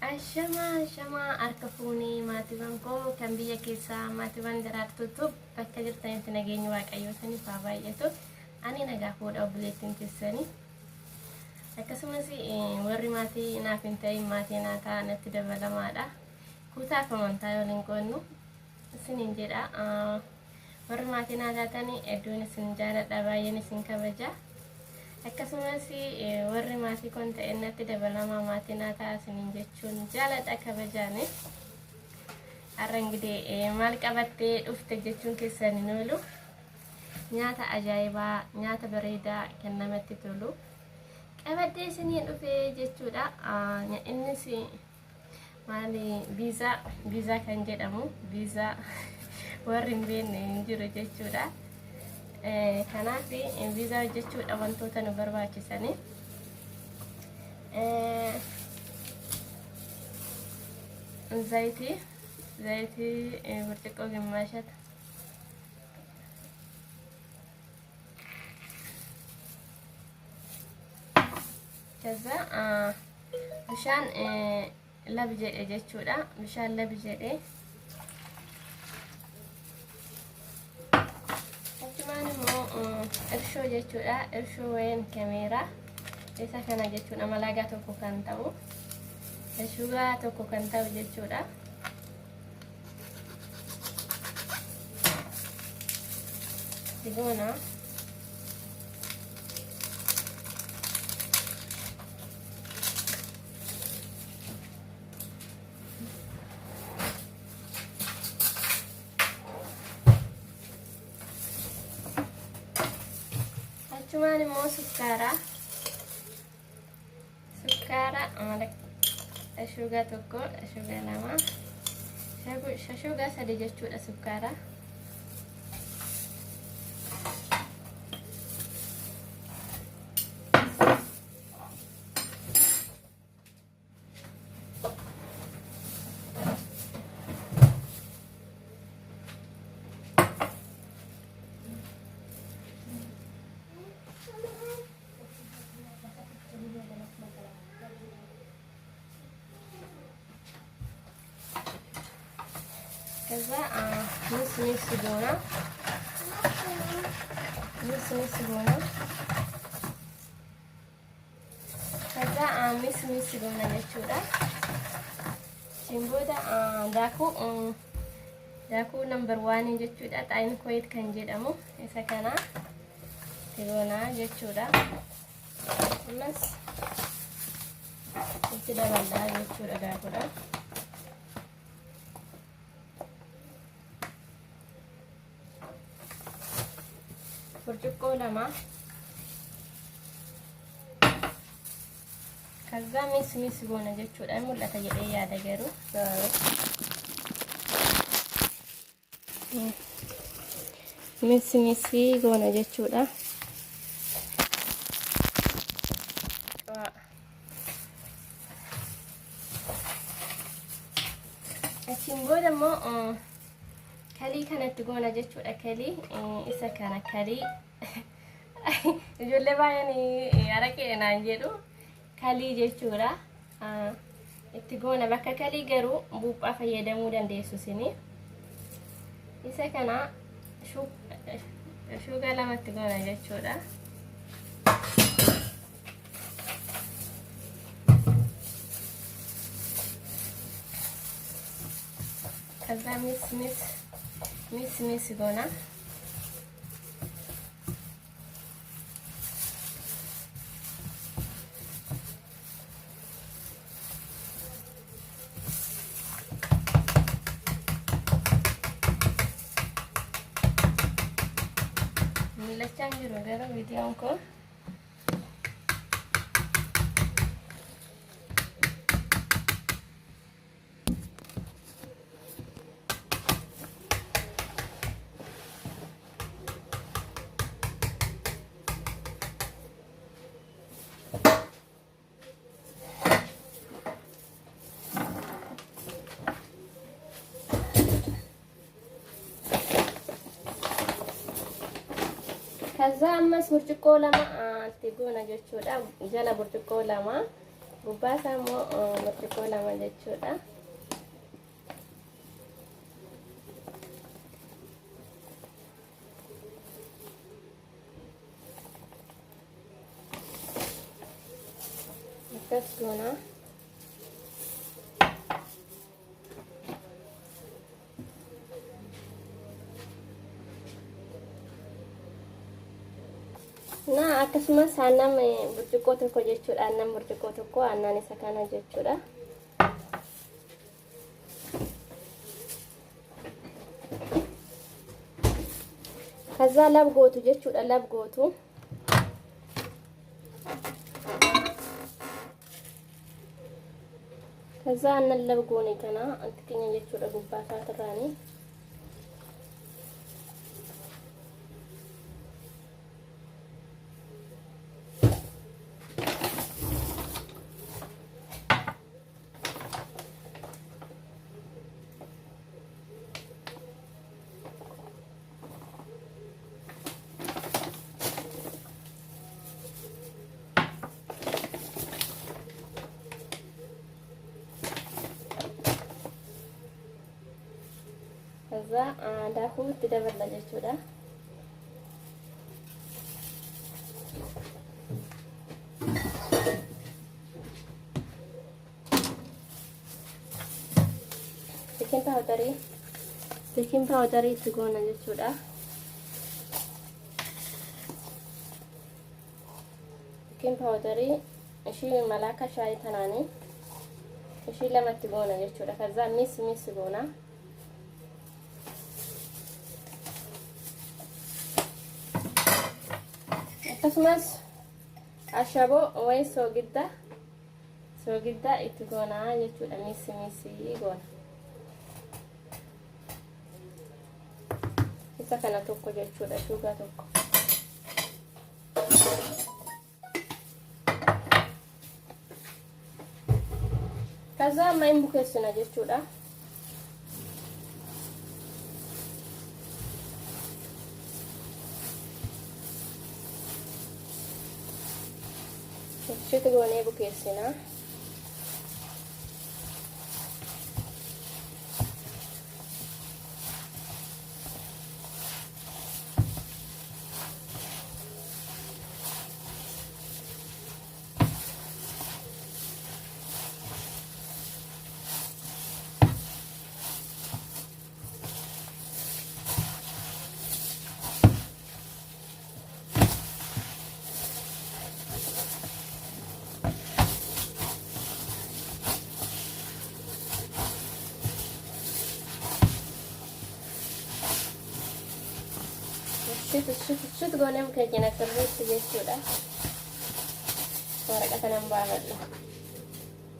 Ashama arkafuni maatiiwwan koo kan biyya keessaa maatiiwwan daraartutu bakka jirtanitti nageenya waaqayyootanii faa baay'atu ani nagaa fuudha obboleettiin keessanii akkasumas warri maatii naaf hin ta'in maatii naa ta'anitti dabalamaadha kutaa kamantaa waliin qoonnu isiniin jedha warri maatii naa taatanii hedduun isin jaaladha baay'een isin kabaja akkasumas warri maatii kon ta'ennatti dabalamaa maatii naa taasiniin jechuun jaaladha kabajaane arrangidee maal qabattee dhufte jechuun keessaniin oolu nyaata ajaa'ibaa nyaata bareedaa kan namatti tolu qabadde isiniin dhufe jechuudha innis maali viizaa kan jedhamu viizaa warri hin beekne hin jiru jechuudha kanaaf viizaa hojjechuudha wantoota nu barbaachisanii zayitii burcuqqoo gimmaashata kaza bishaan labi jedhe jechuudha bishaan labi jedhe irshoo jechuudha irshoo wayin kameeraa isa kana jechuudha malaagaa tokko kan ta'u shugaa tokko kan ta'u jechuudha digoona cuman mau sukara ashuga tokko ashuga lama ashuga sadi jechuudha sukara كذا نص بونة نص بونة كذا نص بونة جتورا شنبودا داكو نمبر 1 جتورا تاين كويت كان جدامو إذا كان تبونا جتورا بس كده بلدا جتورا داكو دا burcuqqoo lama kaza mis goona jechuudha mul'ata jedhee yaada garuu mis goona jechuudha achiin booda immoo kalii kanatti goona jechuudha kalii isa kana kalii ijoollee baay'een araqee naan jedhu kalii jechuudha itti goona bakka kalii garuu buuphaa fayyadamuu dandeessu isini isa kana shuga lamatti goona jechuudha kaza mis goona mul'achaa hin jiru garuu viidiyoon kun ከዛ አምስት ብርጭቆ ለማ አትጎና ጀቹዳ ጀላ ብርጭቆ ለማ gubbaa isaa immoo burcuqqoo lama jechuudha. Akkas goona. Na akkasumas aannan burcuqqoo tokko jechuudha. Aannan burcuqqoo tokko aannan isa kana jechuudha. ከዛ ለብ ጎቱ jechuudha. ለብ ጎቱ ከዛ aannan ለብ ጎኔ kana አንትከኛ jechuudha. gubbaa isaarraani ከዛ daakuu itti daballa jechuudha. Baking powder itti goona jechuudha. Baking powder ishii malaaka shaayii tanaani ishii lamatti goona jechuudha. ከዛ ሚስ goona. akkasumas ashaboo way soogidda itti goona jechuudha. miis goona. isa kana tokko jechuudha. shugaa tokko. ከዛ ማይን bukeessina jechuudha. Shit goonee bukeessina. Shit goonee bukeessina sirriitti jechuudha. Waraqata nan baafadha.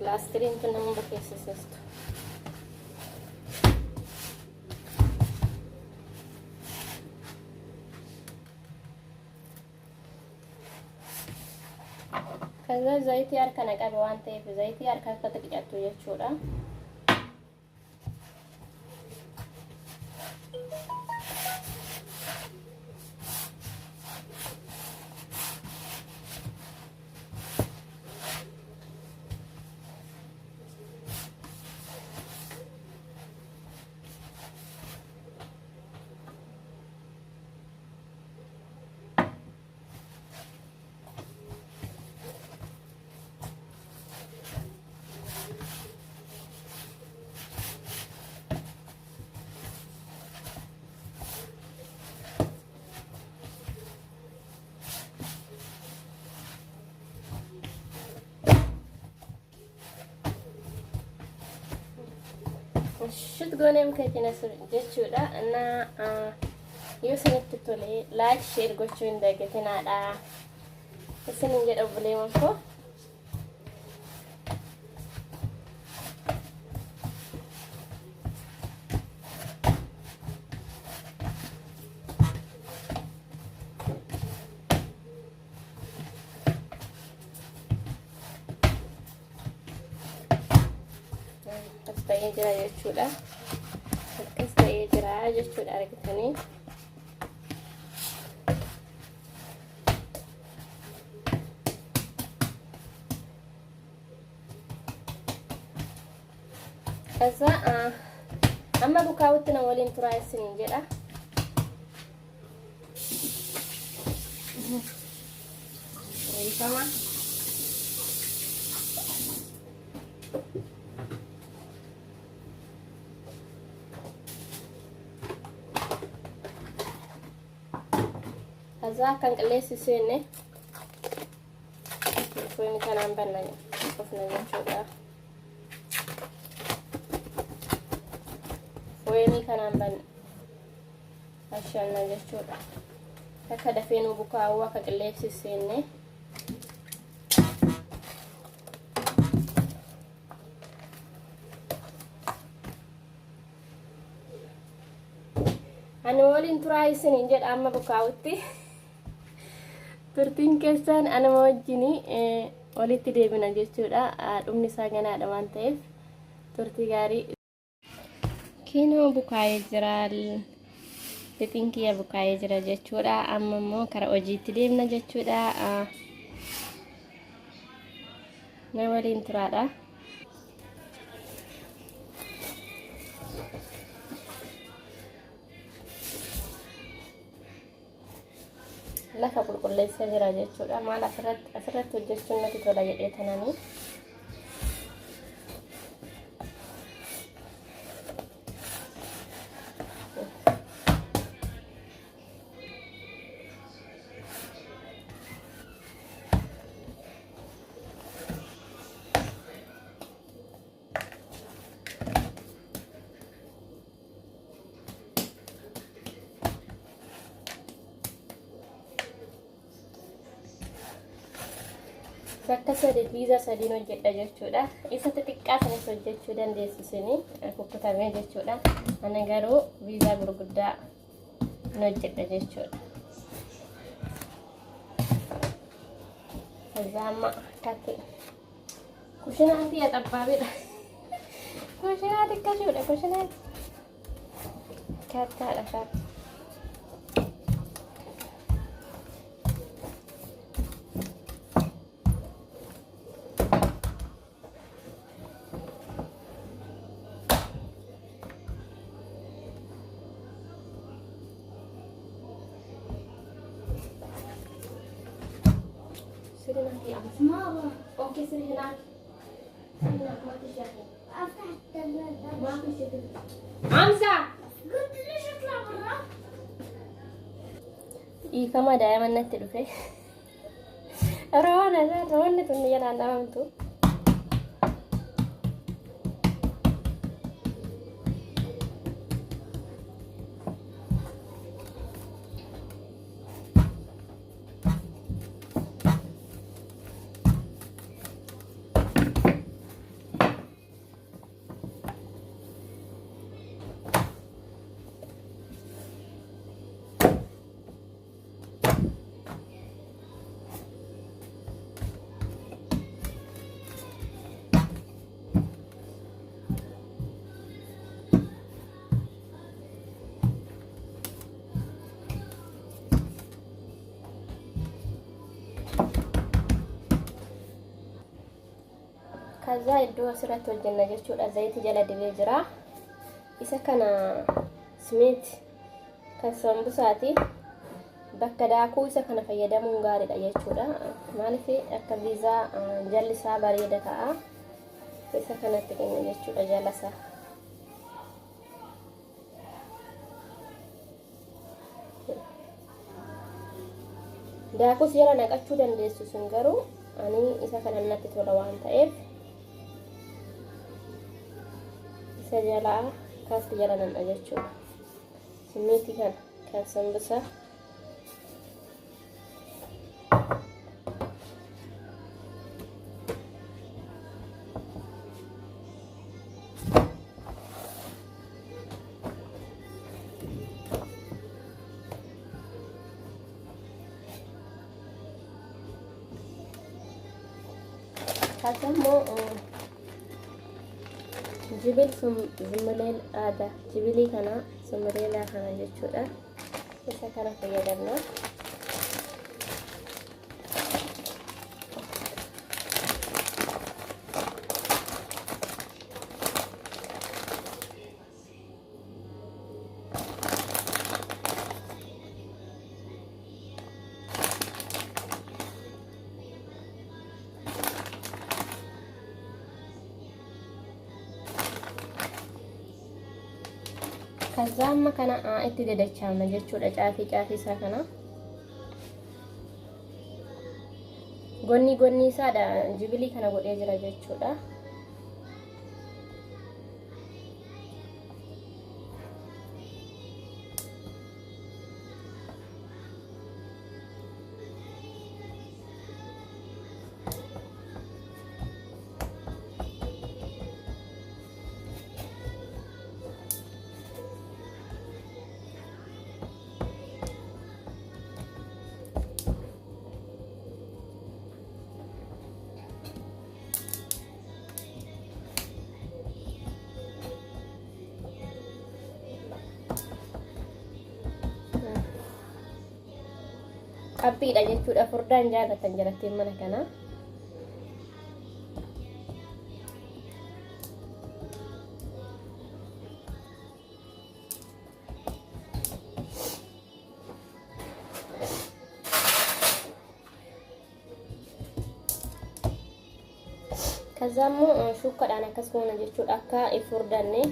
Laastiriin kun nama bukeessisiistu. ከዛ zayitii harka naqabe waan ta'eef zayitii harka akka xiqqaatu jechuudha. Shit goonee bukeessina jechuudha. እና yoo isinitti tole like share gochuu hin dagatinaa. Isinin jedha buleewwan koo. Ta'ee jira jechuudha. Akkas ta'ee jira jechuudha. Argitanii Kasa amma bukaawutti na waliin turaa isiniin jedha. Sama kasa kan qilleessisenne foonii kanaan bannanya qofna jechuudha. Foonii kanaan banna ashanna jechuudha. Akka dafee nu bukaa'u akka qilleessisenne ani waliin turaa isiniin jedha amma bukaa'utti. Turtiin keessan anama wajjini walitti deebina jechuudha. Dhumni isaa ganaadha waan ta'eef turtii gaarii. Kinoo bukaa'ee jira. Lixiin kiyya bukaa'ee jira jechuudha. Amma immoo karaa hojiitti deemna jechuudha. Na waliin turaadha. Lafa qulqulleessaa jira jechuudha. Maal asirratti hojjechuun natti tola jedhee tananii. Bakka sadii viizaa sadiin hojjedha jechuudha. Isa xixiqqaa sanis hojjechuu dandeessisanii kukkutamee jechuudha. Ana garuu viizaa gurguddaa hin hojjedha jechuudha. Amma akkatti kushinaatti yaxabbaabidha. Kushinaatti akkasuudha. Kushinaatti kattaadha katta. Oke, Serena. Hamza. Ikama daa'imman natti dhufe. Roonni tun jedhaan dhabamtu. Kaza iddoo asirratti hojjenna jechuudha. Zayitii jala dibee jira. Isa kana simint kan sambusaati. Bakka daakuu isa kana fayyadamuun gaariidha jechuudha. Maaliif akka viizaa jalli isaa bareeda ta'a. Isa kanatti kenna jechuudha jala isaa. Daakuus jala naqachuu dandeessu sun garuu ani isa kana natti tola waan ta'eef isa jala kaasti jala nan jechuudha. Siminti kan sambusa kasamu jibil sumuleel ada jibili kana sumuleela kana jechuudha. Isa kana fayyadamna. Kaza amma kana itti dadachama jechuudha caafii isaa kana. Gonni isaadha jibilii kana godhee jira jechuudha. Qabbiidha jechuudha furdaan jaalatan jalattiin mana kana. Kazaammoo shukkadhaan akkasuma jechuudha akka furdanne.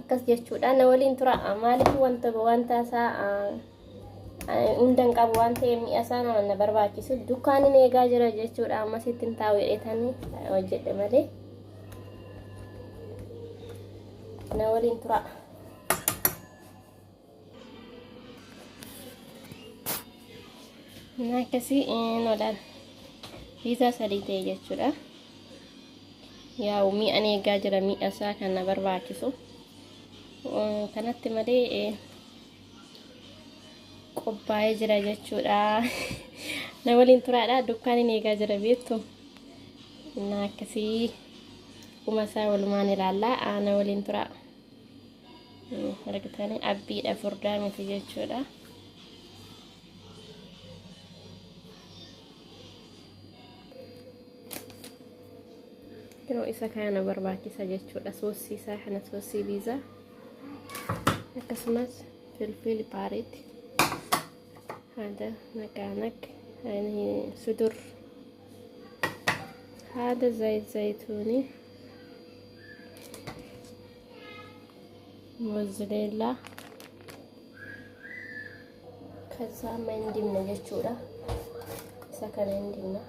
Akkas jechuudha na waliin tura maaliif wanta isaa hundan qabu waan ta'eef mi'a isaa nama barbaachisu dukkaaniin eegaa jira jechuudha amma sittin taa'u jedhetanii hojjedhe malee na waliin tura. Akkasii nodaan piizaa sadii ta'e jechuudha. Yaa mi'aan eegaa jira mi'a isaa kana barbaachisu. Kanatti malee qophaa'ee jira jechuudha. Na waliin turaadha dukkaaniin eegaa jira beektu. Akkasii uumasaa walumaan ilaallaa na waliin turaa. Argitanii abbiidha furdaa miti jechuudha. Yeroo isa kana barbaachisa jechuudha soosii isaa kana soosii piizaa akkasumas filfil paarit hada naqaanaq sudur hada zaytuuni mozzarella kaza mandimna jechuudha isa kana indimna.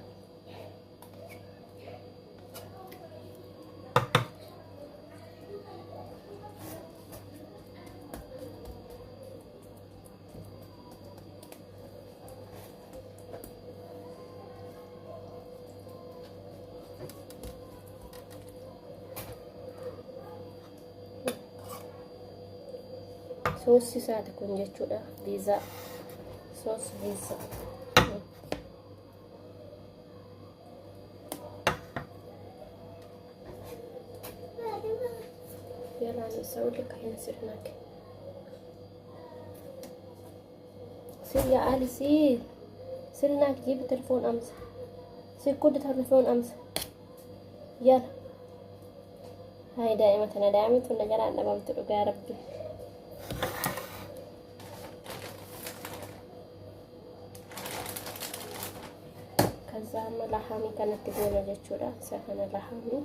Soosii isaati kun jechuudha piizaa soos piizaa. Yalaan isa wali kahin sirnak. Sirya alisi sirnak jibi telefon amsa. Sirkuda telefon amsa. Yala. Hai daa'imatan daa'imtu nagaraan dhabamtu dhugaa rabbi. Kazaama lahamii kanatti goona jechuudha. Isa kana lahamii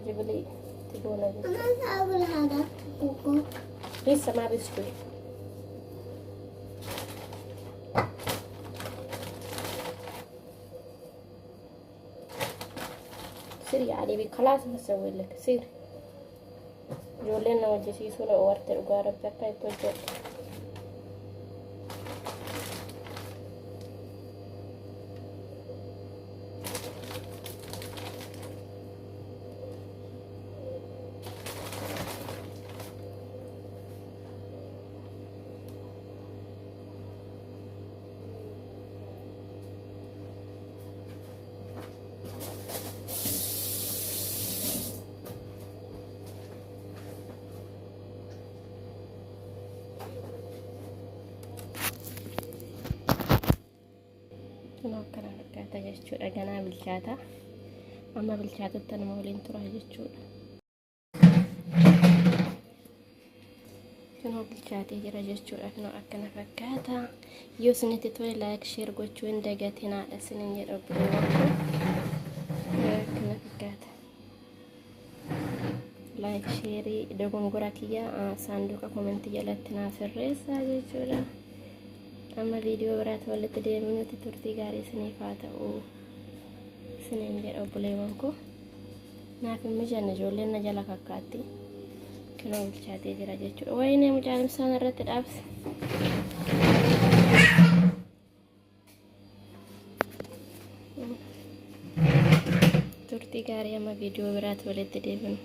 جبلي تبونه ما أقول هذا كوكو لسه ما بيستوي. سيري يعني خلاص بسوي لك سير جولنا وجسيسونا وورت القارب تكاي توجه kunoo akkana fakkaata jechuudha. Ganaa bilchaata. Amma bilchaatutti nama waliin tura jechuudha. Kunoo bilchaatee jira jechuudha. Kunoo akkana fakkaata. Yoo isinitti tole like share gochuu hin dagatinaadha isiniin jedha obboleewwan. Akkana fakkaata. Like share dogongora kiyya saanduqa komentii jalatti naaf sirreessaa jechuudha. Amma viidiyoo biraatti walitti deebinutti turtii gaarii isiniif haa ta'u isiniin jedha obboleewwan koo. Naaf hin mijanne ijoolleen na jala fakkaatti. Kunoo bilchaatee jira jechuudha. Wayinee mucaan ibsaan irratti dhaabse. Turtii gaarii amma viidiyoo biraatti walitti deebinu.